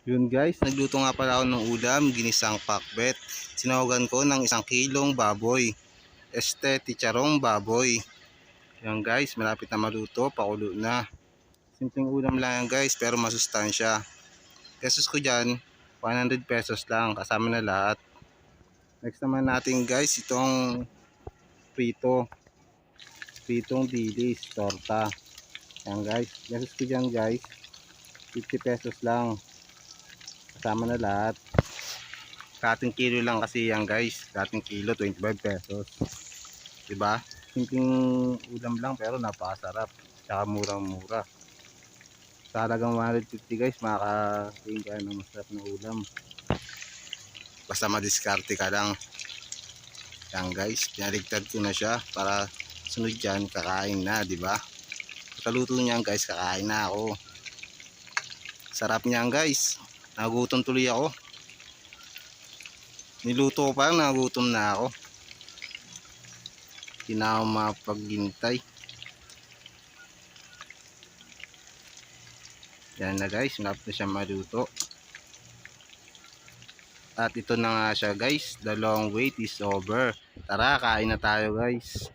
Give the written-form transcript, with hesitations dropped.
Yun guys, nagluto nga pala ako ng ulam, ginisang pakbet. Sinawagan ko ng 1 kilong baboy. Chicharong baboy. Yan guys, malapit na maluto, pakulo na. Simpleng ulam lang yan guys, pero masustansya. Pesos ko dyan, 100 pesos lang, kasama na lahat. Next naman natin guys, itong prito. Pritong dilis, torta. Yan guys, pesos ko dyan guys, 50 pesos lang. Kasama na lahat. Kating kilo lang kasi yan guys. Kating kilo 25 pesos. Diba? Simpleng ulam lang pero napakasarap. Tsaka murang mura. Sa halagang 150 guys, makakain ka ng masarap na ulam. Basta madiskarte ka lang. Yan guys, pinaligtad ko na siya para sunod dyan kakain na, diba? Kaluto niyan guys, kakain na ako. Sarap niyan guys. Nagutom tuloy ako. Niluto ko pa lang, nagutom na ako. Hindi na ako mapaghintay. Yan na guys, malapit na siya maluto. At ito na nga siya guys, the long wait is over. Tara, kain na tayo guys.